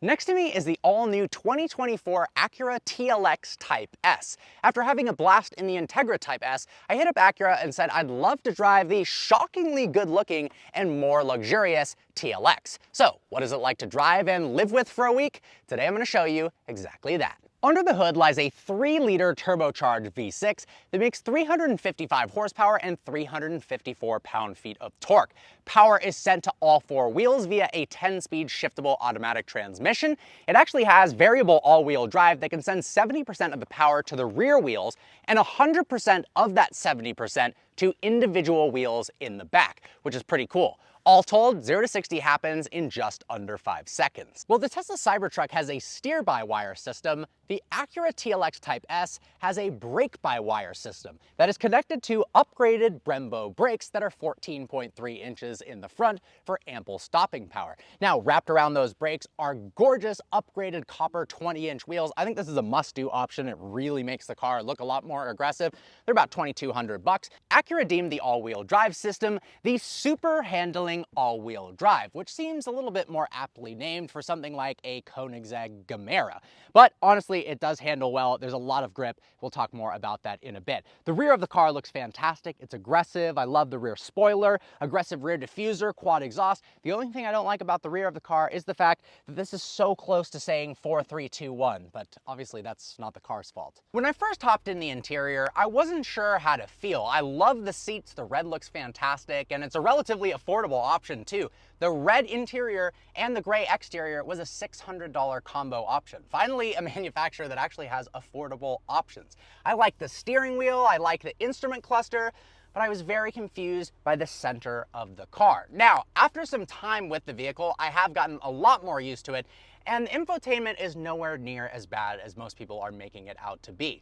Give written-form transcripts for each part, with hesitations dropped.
Next to me is the all-new 2024 Acura TLX Type S. After having a blast in the Integra Type S, I hit up Acura and said I'd love to drive the shockingly good-looking and more luxurious TLX. So, what is it like to drive and live with for a week? Today I'm going to show you exactly that. Under the hood lies a 3-liter turbocharged V6 that makes 355 horsepower and 354 pound-feet of torque. Power is sent to all 4 wheels via a 10-speed shiftable automatic transmission. It actually has variable all-wheel drive that can send 70% of the power to the rear wheels and 100% of that 70% to individual wheels in the back, which is pretty cool. All told, 0 to 60 happens in just under 5 seconds. Well, the Tesla Cybertruck has a steer-by-wire system. The Acura TLX Type S has a brake-by-wire system that is connected to upgraded Brembo brakes that are 14.3 inches in the front for ample stopping power. Now, wrapped around those brakes are gorgeous upgraded copper 20-inch wheels. I think this is a must-do option. It really makes the car look a lot more aggressive. They're about $2,200. Acura deemed the all-wheel drive system the super handling all-wheel drive, which seems a little bit more aptly named for something like a Koenigsegg Gamera. But honestly, it does handle well. There's a lot of grip. We'll talk more about that in a bit. The rear of the car looks fantastic. It's aggressive. I love the rear spoiler, aggressive rear diffuser, quad exhaust. The only thing I don't like about the rear of the car is the fact that this is so close to saying 4, 3, 2, 1, but obviously that's not the car's fault. When I first hopped in the interior, I wasn't sure how to feel. I love the seats. The red looks fantastic, and it's a relatively affordable option too. The red interior and the gray exterior was a $600 combo option. Finally, a manufacturer that actually has affordable options. I like the steering wheel, I like the instrument cluster, but I was very confused by the center of the car. Now, after some time with the vehicle, I have gotten a lot more used to it, and infotainment is nowhere near as bad as most people are making it out to be.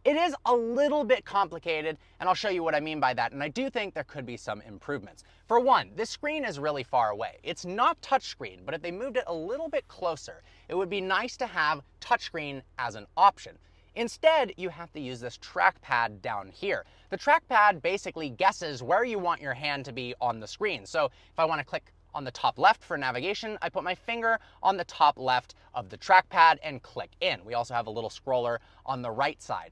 It is a little bit complicated, and I'll show you what I mean by that, and I do think there could be some improvements. For one, this screen is really far away. It's not touchscreen, but if they moved it a little bit closer, it would be nice to have touchscreen as an option. Instead, you have to use this trackpad down here. The trackpad basically guesses where you want your hand to be on the screen. So if I want to click on the top left for navigation, I put my finger on the top left of the trackpad and click in. We also have a little scroller on the right side.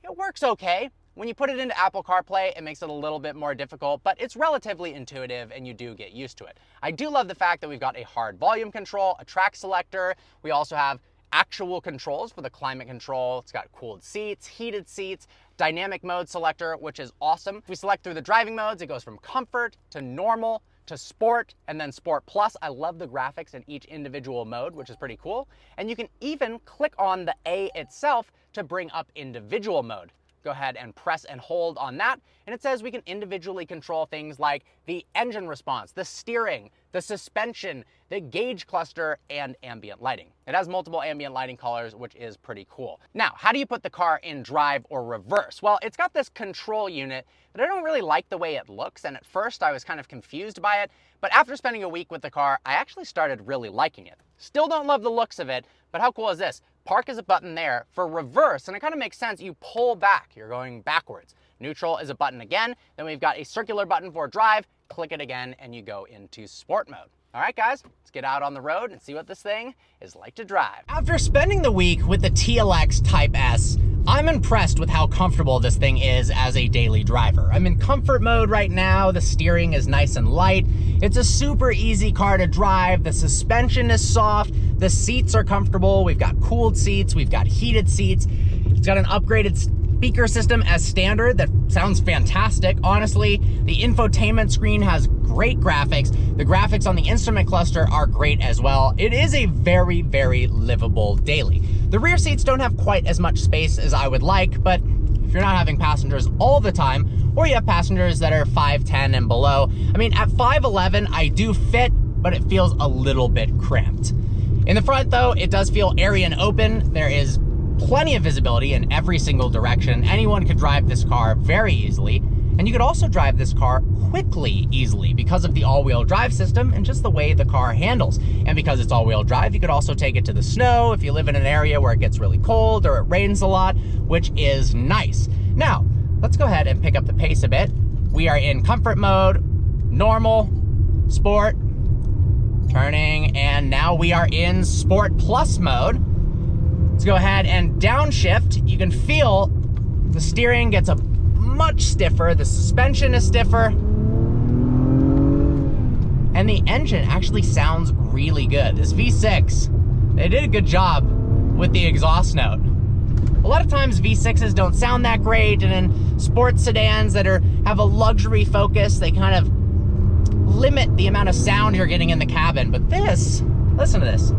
It works okay. When you put it into Apple CarPlay, it makes it a little bit more difficult, but it's relatively intuitive and you do get used to it. I do love the fact that we've got a hard volume control, a track selector. We also have actual controls for the climate control. It's got cooled seats, heated seats, dynamic mode selector, which is awesome. If we select through the driving modes, it goes from comfort to normal to sport, and then sport plus. I love the graphics in each individual mode, which is pretty cool. And you can even click on the A itself to bring up individual mode. Go ahead and press and hold on that, and it says we can individually control things like the engine response, the steering, the suspension, the gauge cluster, and ambient lighting. It has multiple ambient lighting colors, which is pretty cool. Now, how do you put the car in drive or reverse? Well, it's got this control unit, but I don't really like the way it looks, and at first I was kind of confused by it, but after spending a week with the car, I actually started really liking it. Still don't love the looks of it, but how cool is this? Park is a button there. For reverse, and it kind of makes sense, you pull back, you're going backwards. Neutral is a button again, then we've got a circular button for drive, click it again, and you go into sport mode. All right, guys, let's get out on the road and see what this thing is like to drive. After spending the week with the TLX Type S, I'm impressed with how comfortable this thing is as a daily driver. I'm in comfort mode right now. The steering is nice and light. It's a super easy car to drive. The suspension is soft. The seats are comfortable. We've got cooled seats. We've got heated seats. It's got an upgraded speaker system as standard that sounds fantastic. Honestly, the infotainment screen has great graphics. The graphics on the instrument cluster are great as well. It is a very, very livable daily. The rear seats don't have quite as much space as I would like, but if you're not having passengers all the time, or you have passengers that are 5'10" and below, I mean, at 5'11", I do fit, but it feels a little bit cramped. In the front though, it does feel airy and open. There is plenty of visibility in every single direction. Anyone could drive this car very easily. And you could also drive this car quickly, easily, because of the all-wheel drive system and just the way the car handles. And because it's all-wheel drive, you could also take it to the snow if you live in an area where it gets really cold or it rains a lot, which is nice. Now, let's go ahead and pick up the pace a bit. We are in comfort mode, normal, sport, Turning, and now we are in Sport Plus mode. Let's go ahead and downshift. You can feel the steering gets a much stiffer, the suspension is stiffer, and the engine actually sounds really good. This V6, they did a good job with the exhaust note. A lot of times V6s don't sound that great, and in sports sedans that have a luxury focus, they kind of limit the amount of sound you're getting in the cabin. But this, listen to this.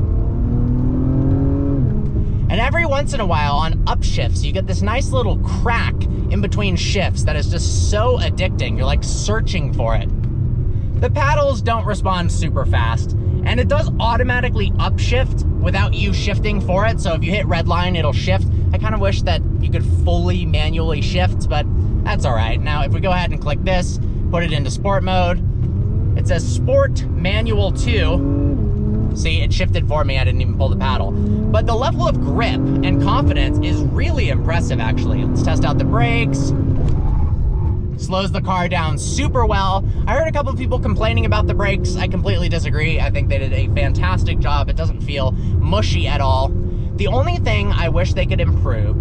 And every once in a while on upshifts, you get this nice little crack in between shifts that is just so addicting. You're like searching for it. The paddles don't respond super fast, and it does automatically upshift without you shifting for it. So if you hit red line, it'll shift. I kind of wish that you could fully manually shift, but that's all right. Now, if we go ahead and click this, put it into sport mode, it says Sport Manual 2. See, it shifted for me. I didn't even pull the paddle. But the level of grip and confidence is really impressive, actually. Let's test out the brakes. Slows the car down super well. I heard a couple of people complaining about the brakes. I completely disagree. I think they did a fantastic job. It doesn't feel mushy at all. The only thing I wish they could improve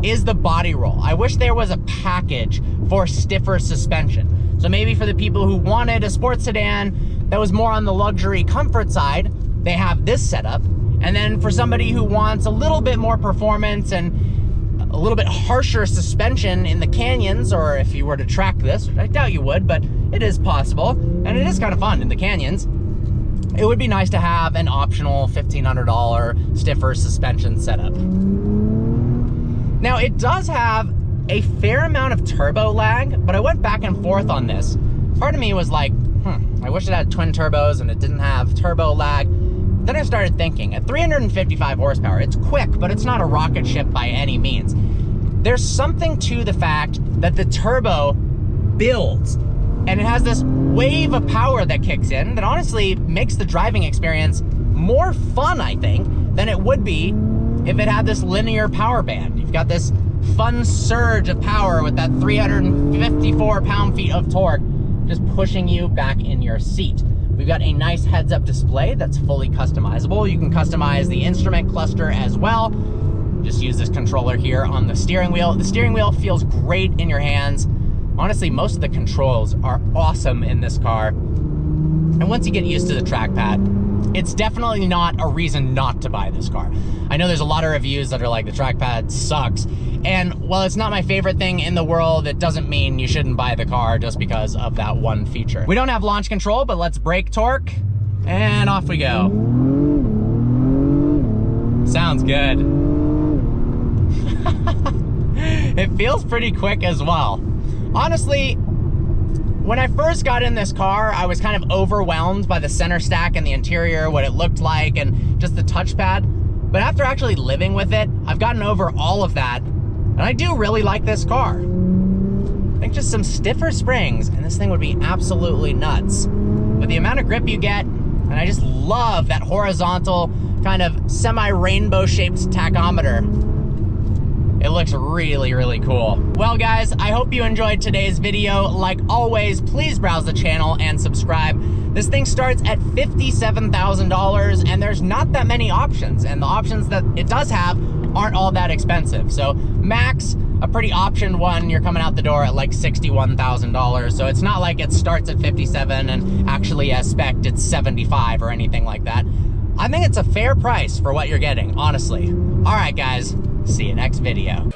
is the body roll. I wish there was a package for stiffer suspension. So maybe for the people who wanted a sports sedan that was more on the luxury comfort side, they have this setup. And then for somebody who wants a little bit more performance and a little bit harsher suspension in the canyons, or if you were to track this, which I doubt you would, but it is possible, and it is kind of fun in the canyons, it would be nice to have an optional $1,500 stiffer suspension setup. Now, it does have a fair amount of turbo lag, but I went back and forth on this. Part of me was like, I wish it had twin turbos and it didn't have turbo lag. Then I started thinking, at 355 horsepower, it's quick, but it's not a rocket ship by any means. There's something to the fact that the turbo builds, and it has this wave of power that kicks in that honestly makes the driving experience more fun, I think, than it would be if it had this linear power band. You've got this fun surge of power with that 354 pound-feet of torque just pushing you back in your seat. We've got a nice heads-up display that's fully customizable. You can customize the instrument cluster as well. Just use this controller here on the steering wheel. The steering wheel feels great in your hands. Honestly, most of the controls are awesome in this car. And once you get used to the trackpad, it's definitely not a reason not to buy this car. I know there's a lot of reviews that are like, the trackpad sucks. And while it's not my favorite thing in the world, it doesn't mean you shouldn't buy the car just because of that one feature. We don't have launch control, but let's brake torque, and off we go. Sounds good. It feels pretty quick as well. Honestly, when I first got in this car, I was kind of overwhelmed by the center stack and the interior, what it looked like, and just the touchpad. But after actually living with it, I've gotten over all of that, and I do really like this car. I think just some stiffer springs, and this thing would be absolutely nuts. With the amount of grip you get, and I just love that horizontal, kind of semi-rainbow shaped tachometer. It looks really, really cool. Well, guys, I hope you enjoyed today's video. Like always, please browse the channel and subscribe. This thing starts at $57,000, and there's not that many options, and the options that it does have aren't all that expensive. So max, a pretty optioned one, you're coming out the door at like $61,000. So it's not like it starts at 57 and actually as spec'd it's 75 or anything like that. I think it's a fair price for what you're getting, honestly. All right, guys. See you next video.